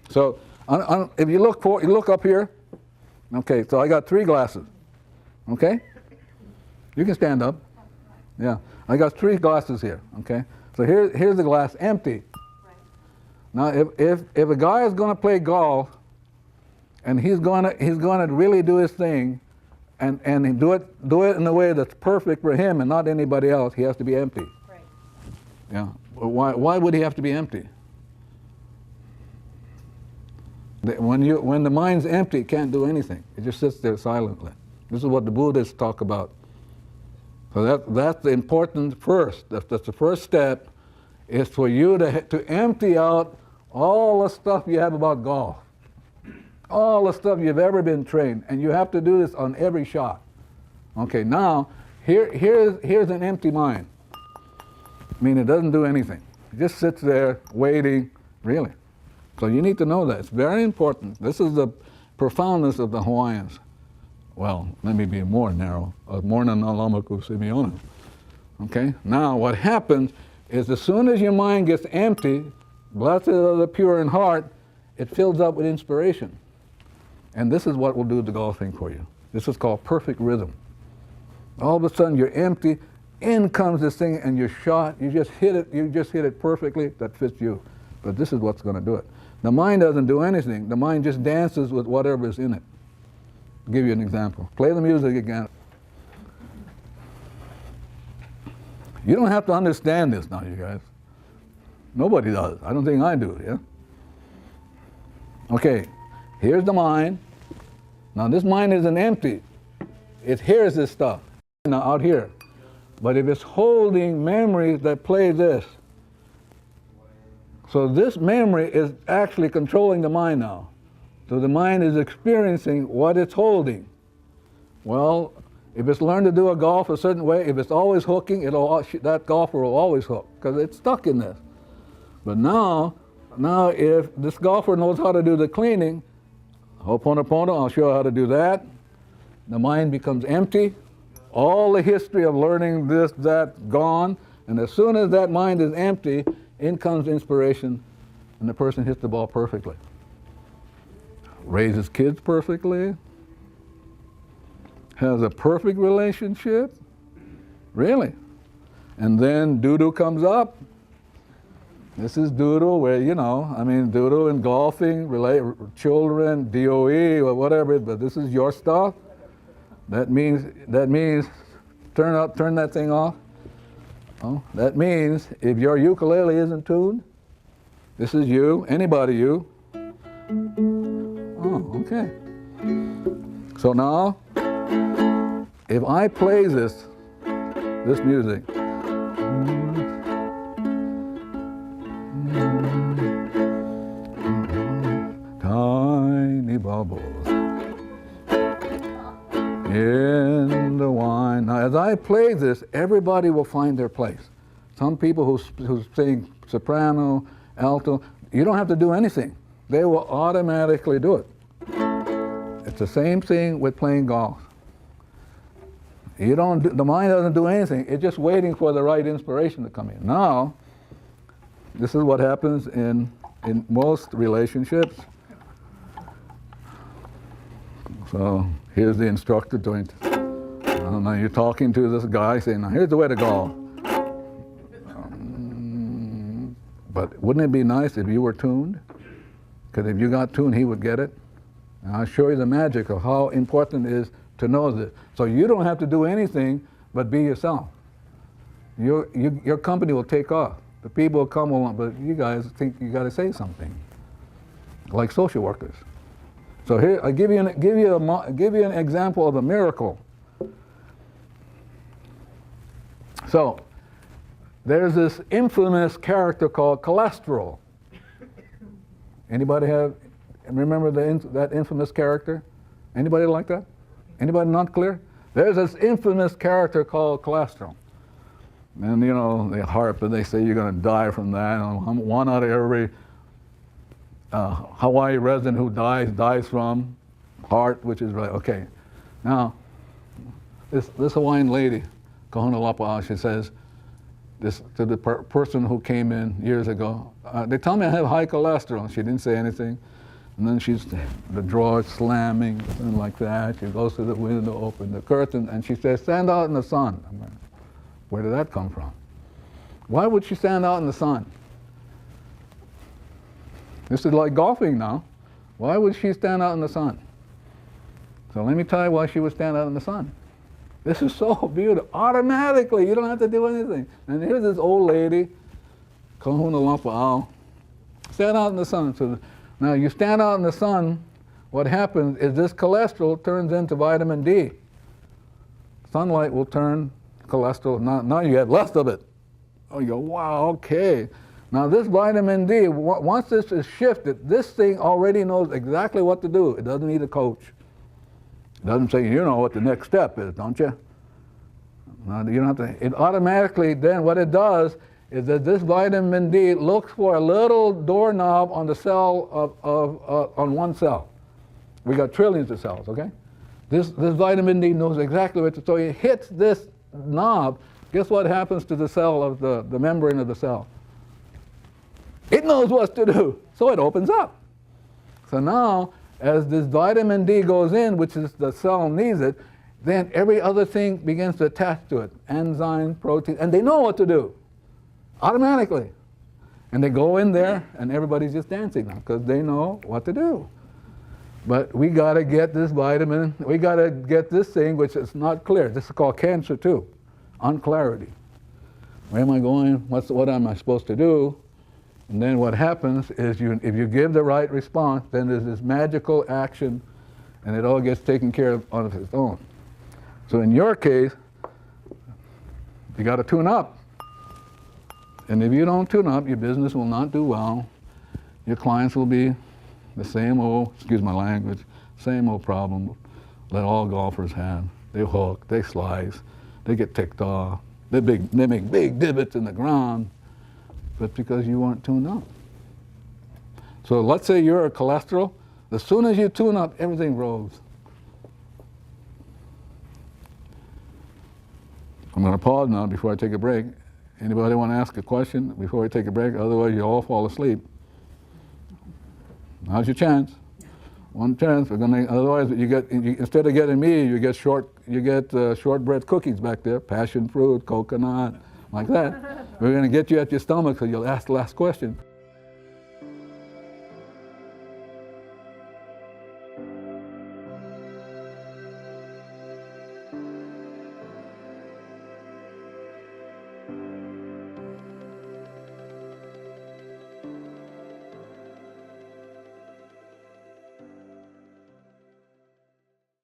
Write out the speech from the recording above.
So if you look up here, okay, so I got 3 glasses, okay? You can stand up. Yeah, I got 3 glasses here, okay? So here's the glass empty. Now if a guy is going to play golf and he's going to really do his thing and do it in a way that's perfect for him and not anybody else, he has to be empty. Right. Yeah. Why would he have to be empty? When the mind's empty, it can't do anything. It just sits there silently. This is what the Buddhists talk about. So that's the important first. That's the first step, is for you to empty out all the stuff you have about golf, all the stuff you've ever been trained, and you have to do this on every shot. Okay, now here's an empty mind. I mean, it doesn't do anything. It just sits there waiting, really. So you need to know that. It's very important. This is the profoundness of the Hawaiians. Well, let me be more narrow. Morna na lamaku Simeona. Okay? Now, what happens is as soon as your mind gets empty, blessed are the pure in heart, it fills up with inspiration. And this is what will do the golfing for you. This is called perfect rhythm. All of a sudden, you're empty, in comes this thing, and your shot, you just hit it perfectly, that fits you. But this is what's going to do it. The mind doesn't do anything. The mind just dances with whatever is in it. I'll give you an example. Play the music again. You don't have to understand this now, you guys. Nobody does. I don't think I do, yeah? Okay, here's the mind. Now this mind isn't empty. It hears this stuff now out here. But if it's holding memories that play this, so this memory is actually controlling the mind now. So the mind is experiencing what it's holding. Well, if it's learned to do a golf a certain way, if it's always hooking, that golfer will always hook, because it's stuck in this. But now if this golfer knows how to do the cleaning, Ho'oponopono, I'll show you how to do that. The mind becomes empty. All the history of learning this, that, gone. And as soon as that mind is empty, in comes inspiration, and the person hits the ball perfectly. Raises kids perfectly. Has a perfect relationship. Really. And then doo-doo comes up. This is doo-doo where, doo-doo in golfing, children, DOE, or whatever, but this is your stuff. That means turn that thing off. Oh, that means if your ukulele isn't tuned, this is you, anybody you. Oh, okay. So now, if I play this music, tiny bubbles in the wine. Now, as I play this, everybody will find their place. Some people who sing soprano, alto, you don't have to do anything. They will automatically do it. It's the same thing with playing golf. The mind doesn't do anything. It's just waiting for the right inspiration to come in. Now, this is what happens in most relationships. So here's the instructor doing now you're talking to this guy saying, now here's the way to go. But wouldn't it be nice if you were tuned? Because if you got tuned, he would get it. And I'll show you the magic of how important it is to know this. So you don't have to do anything but be yourself. Your company will take off. The people will come along, but you guys think you got to say something, like social workers. So here, I give you an example of a miracle. So there's this infamous character called cholesterol. Anybody remember that infamous character? Anybody like that? Anybody not clear? There's this infamous character called cholesterol. And they harp and they say you're going to die from that. And one out of every Hawaii resident who dies from heart, which is right. Okay. Now, this Hawaiian lady, Kahuna Lapa'a, she says, to the person who came in years ago. They tell me I have high cholesterol. She didn't say anything. And then the drawer slamming, and like that. She goes to the window, open the curtain, and she says, stand out in the sun. I'm like, where did that come from? Why would she stand out in the sun? This is like golfing now. Why would she stand out in the sun? So let me tell you why she would stand out in the sun. This is so beautiful. Automatically, you don't have to do anything. And here's this old lady, Kahuna Lampa'au, stand out in the sun. So now you stand out in the sun, what happens is this cholesterol turns into vitamin D. Sunlight will turn cholesterol, now you have less of it. Oh, you go, wow, okay. Now this vitamin D, once this is shifted, this thing already knows exactly what to do. It doesn't need a coach. It doesn't say, you know what the next step is, don't you? No, you don't have to. It automatically, then what it does is that this vitamin D looks for a little doorknob on the cell on one cell. We got trillions of cells, okay? This vitamin D knows exactly what to, so it hits this knob. Guess what happens to the cell of the membrane of the cell? It knows what to do, so it opens up. So now, as this vitamin D goes in, which is the cell needs it, then every other thing begins to attach to it. Enzyme, protein, and they know what to do. Automatically. And they go in there, and everybody's just dancing now, because they know what to do. But we got to get this vitamin, we got to get this thing, which is not clear. This is called cancer too, unclarity. Where am I going? What am I supposed to do? And then what happens is if you give the right response, then there's this magical action, and it all gets taken care of on its own. So in your case, you got to tune up. And if you don't tune up, your business will not do well. Your clients will be the same old, excuse my language, same old problem that all golfers have. They hook, they slice, they get ticked off, they make big divots in the ground, but because you weren't tuned up. So let's say you're a cholesterol. As soon as you tune up, everything grows. I'm going to pause now before I take a break. Anybody want to ask a question before we take a break? Otherwise, you all fall asleep. Now's your chance. One chance. Otherwise, instead of getting me, you get shortbread cookies back there, passion fruit, coconut, like that. We're going to get you at your stomach, so you'll ask the last question.